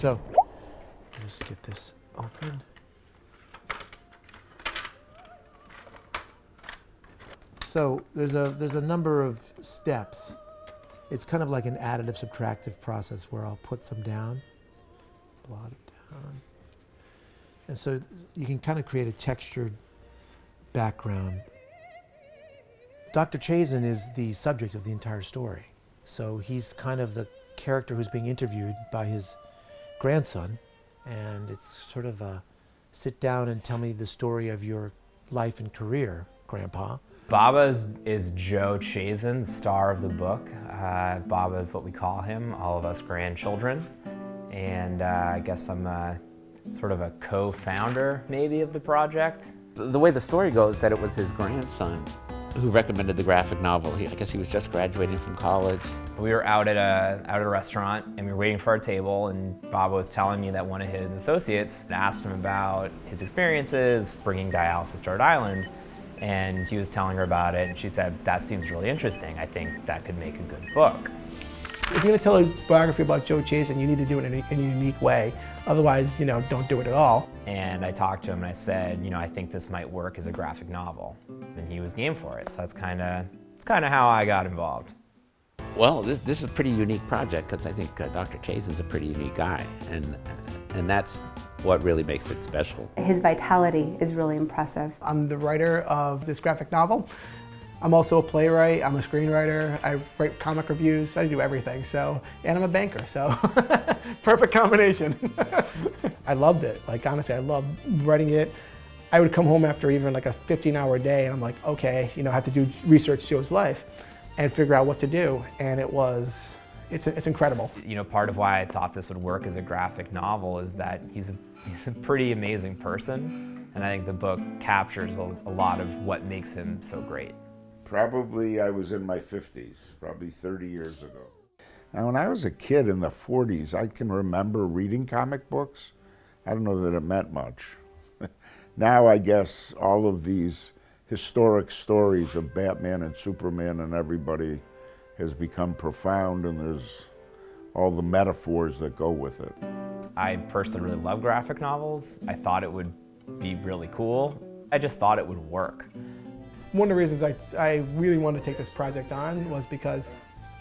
So, let's get this open. So there's a number of steps. It's kind of like an additive subtractive process where I'll put some down, blot it down. And so you can kind of create a textured background. Dr. Chazan is the subject of the entire story. So he's kind of the character who's being interviewed by his grandson. And it's sort of a sit down and tell me the story of your life and career, Grandpa. Baba is Joe Chazan, star of the book. Baba is what we call him, all of us grandchildren. And I guess I'm sort of a co-founder, maybe, of the project. The way the story goes, that it was his grandson who recommended the graphic novel. I guess he was just graduating from college. We were out at a restaurant, and we were waiting for our table, and Baba was telling me that one of his associates had asked him about his experiences bringing dialysis to Rhode Island. And he was telling her about it, and she said, that seems really interesting. I think that could make a good book. If you're going to tell a biography about Joe Chazan, you need to do it in a unique way. Otherwise, don't do it at all. And I talked to him and I said, I think this might work as a graphic novel. And he was game for it. So that's kind of how I got involved. Well, this is a pretty unique project because I think Dr. Chazan's a pretty unique guy, and that's what really makes it special. His vitality is really impressive. I'm the writer of this graphic novel. I'm also a playwright, I'm a screenwriter, I write comic reviews, I do everything, and I'm a banker, so perfect combination. I loved it, honestly, I loved writing it. I would come home after even a 15-hour day and I'm like, okay, I have to do research Joe's life and figure out what to do, and it's incredible. Part of why I thought this would work as a graphic novel is that he's a pretty amazing person, and I think the book captures a lot of what makes him so great. Probably I was in my 50s, probably 30 years ago. Now, when I was a kid in the 40s, I can remember reading comic books. I don't know that it meant much. Now, I guess all of these historic stories of Batman and Superman and everybody has become profound, and there's all the metaphors that go with it. I personally really love graphic novels. I thought it would be really cool. I just thought it would work. One of the reasons I really wanted to take this project on was because,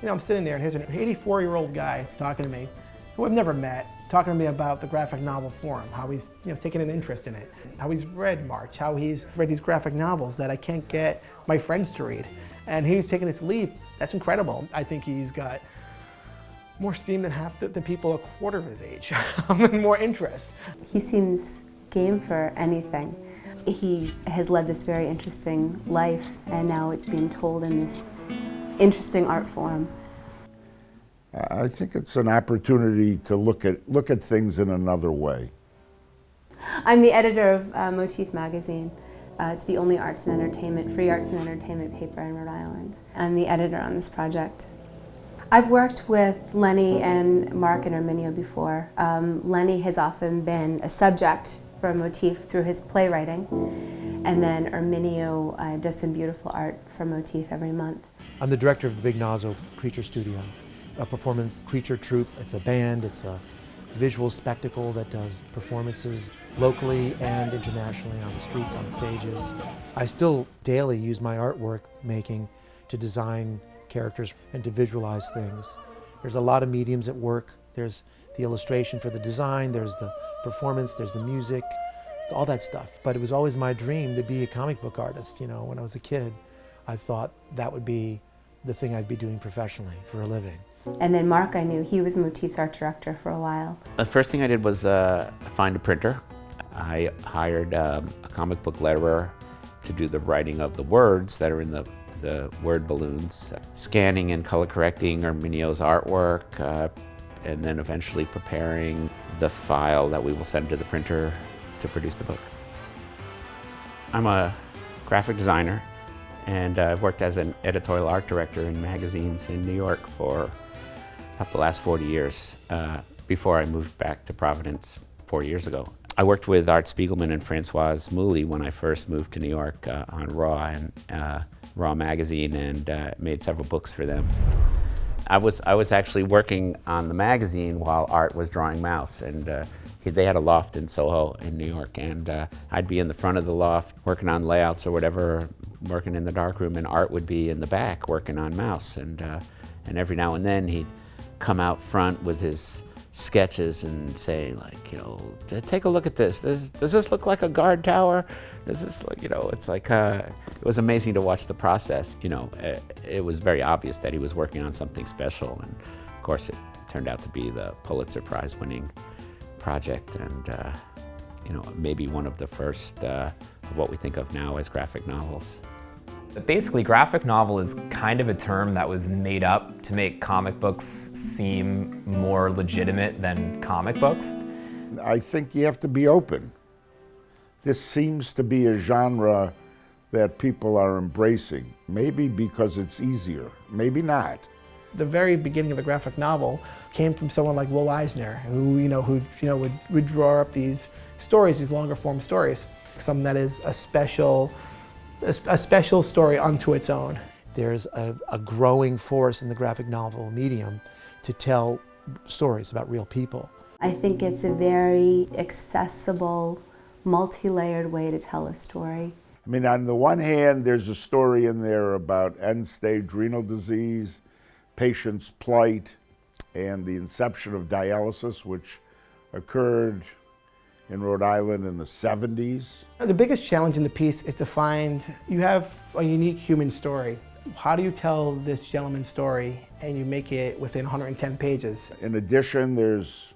I'm sitting there and here's an 84-year-old guy talking to me, who I've never met, talking to me about the graphic novel form, how he's taken an interest in it, how he's read March, how he's read these graphic novels that I can't get my friends to read. And he's taking this leap. That's incredible. I think he's got more steam than half the people a quarter of his age, and more interest. He seems game for anything. He has led this very interesting life, and now it's being told in this interesting art form. I think it's an opportunity to look at things in another way. I'm the editor of Motif magazine. It's the only free arts and entertainment paper in Rhode Island. I'm the editor on this project. I've worked with Lenny and Mark and Erminio before. Lenny has often been a subject for Motif through his playwriting, and then Erminio does some beautiful art for Motif every month. I'm the director of the Big Nozzle Creature Studio, a performance creature troupe. It's a band, it's a visual spectacle that does performances locally and internationally on the streets, on stages. I still daily use my artwork making to design characters and to visualize things. There's a lot of mediums at work. There's the illustration for the design, there's the performance, there's the music, all that stuff. But it was always my dream to be a comic book artist. When I was a kid, I thought that would be the thing I'd be doing professionally for a living. And then Mark, I knew he was Motif's art director for a while. The first thing I did was find a printer. I hired a comic book letterer to do the writing of the words that are in the word balloons, scanning and color correcting Erminio's artwork, and then eventually preparing the file that we will send to the printer to produce the book. I'm a graphic designer, and I've worked as an editorial art director in magazines in New York for about the last 40 years, before I moved back to Providence 4 years ago. I worked with Art Spiegelman and Francoise Mouly when I first moved to New York on Raw and Raw magazine, and made several books for them. I was actually working on the magazine while Art was drawing Mouse, and they had a loft in Soho in New York, and I'd be in the front of the loft working on layouts or whatever, working in the darkroom, and Art would be in the back working on Mouse, and every now and then he'd come out front with his sketches and say, like, you know, take a look at this. Does this look like a guard tower? Does this look, you know, it's like, it was amazing to watch the process. You know, it was very obvious that he was working on something special, and of course it turned out to be the Pulitzer Prize winning project, and you know, maybe one of the first of what we think of now as graphic novels. But basically, graphic novel is kind of a term that was made up to make comic books seem more legitimate than comic books. I think you have to be open. This seems to be a genre that people are embracing, maybe because it's easier, maybe not. The very beginning of the graphic novel came from someone like Will Eisner, who would draw up these stories, these longer form stories. Something that is a special story unto its own. There's a growing force in the graphic novel medium to tell stories about real people. I think it's a very accessible, multi-layered way to tell a story. I mean, on the one hand, there's a story in there about end-stage renal disease, patient's plight, and the inception of dialysis, which occurred in Rhode Island in the 70s. The biggest challenge in the piece is to find, you have a unique human story. How do you tell this gentleman's story and you make it within 110 pages? In addition, there's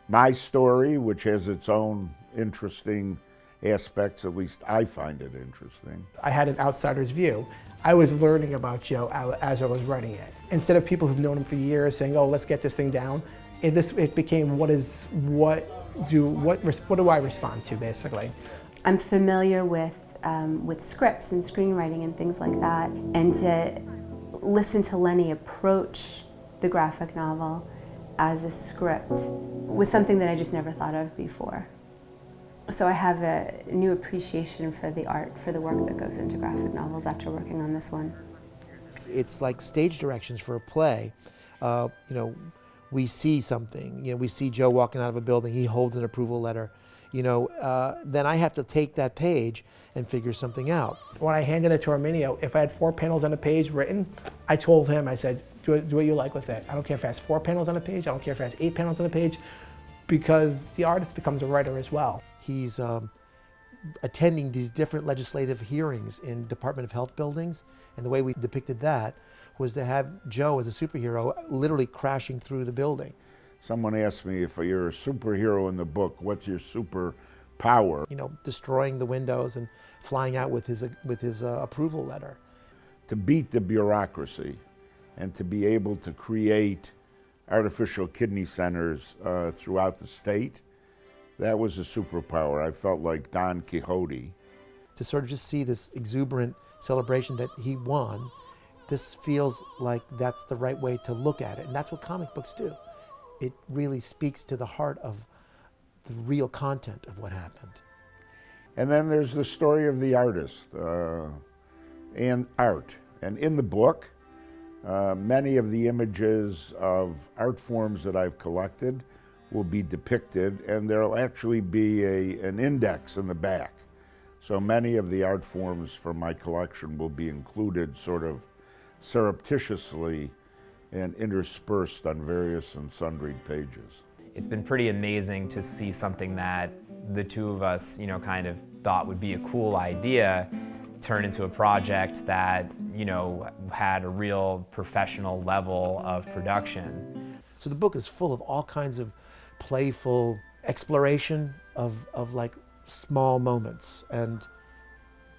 my story, which has its own interesting aspects, at least I find it interesting. I had an outsider's view. I was learning about Joe as I was writing it. Instead of people who've known him for years saying, oh, let's get this thing down, it became what do I respond to, basically? I'm familiar with scripts and screenwriting and things like that, and to listen to Lenny approach the graphic novel as a script was something that I just never thought of before. So I have a new appreciation for the art, for the work that goes into graphic novels after working on this one. It's like stage directions for a play. We see something, we see Joe walking out of a building, he holds an approval letter, then I have to take that page and figure something out. When I handed it to Erminio, if I had 4 panels on a page written, I told him, I said, do what you like with it. I don't care if it has 4 panels on a page, I don't care if it has 8 panels on a page, because the artist becomes a writer as well. He's attending these different legislative hearings in Department of Health buildings, and the way we depicted that was to have Joe as a superhero literally crashing through the building. Someone asked me, if you're a superhero in the book, what's your superpower? Destroying the windows and flying out with his approval letter. To beat the bureaucracy and to be able to create artificial kidney centers throughout the state, that was a superpower. I felt like Don Quixote. To sort of just see this exuberant celebration that he won, this feels like that's the right way to look at it. And that's what comic books do. It really speaks to the heart of the real content of what happened. And then there's the story of the artist and art. And in the book, many of the images of art forms that I've collected will be depicted, and there'll actually be an index in the back. So many of the art forms from my collection will be included sort of surreptitiously and interspersed on various and sundry pages. It's been pretty amazing to see something that the two of us, kind of thought would be a cool idea turn into a project that, had a real professional level of production. So the book is full of all kinds of playful exploration of like small moments and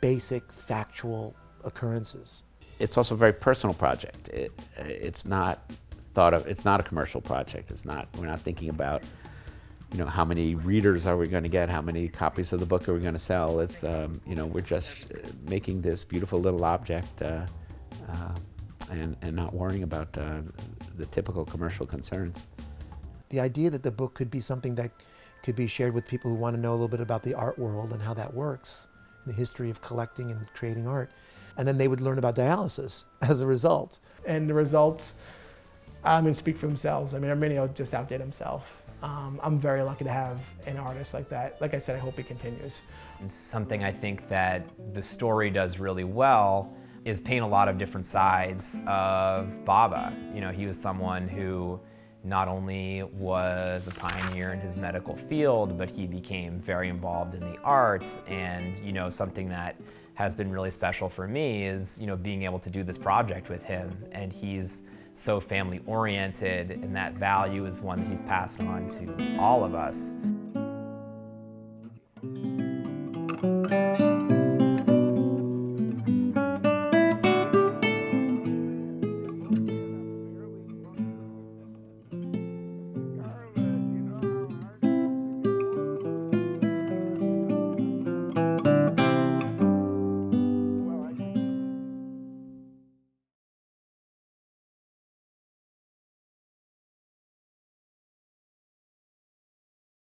basic factual occurrences. It's also a very personal project. It's not thought of. It's not a commercial project. We're not thinking about, how many readers are we going to get? How many copies of the book are we going to sell? It's, we're just making this beautiful little object and not worrying about the typical commercial concerns. The idea that the book could be something that could be shared with people who want to know a little bit about the art world and how that works, the history of collecting and creating art. And then they would learn about dialysis as a result. And the results I'm going to speak for themselves. I mean, Erminio just outdid himself. I'm very lucky to have an artist like that. Like I said, I hope he continues. Something I think that the story does really well is paint a lot of different sides of Baba. You know, he was someone who not only was a pioneer in his medical field, but he became very involved in the arts. And, you know, something that has been really special for me is, you know, being able to do this project with him. And he's so family oriented, and that value is one that he's passed on to all of us.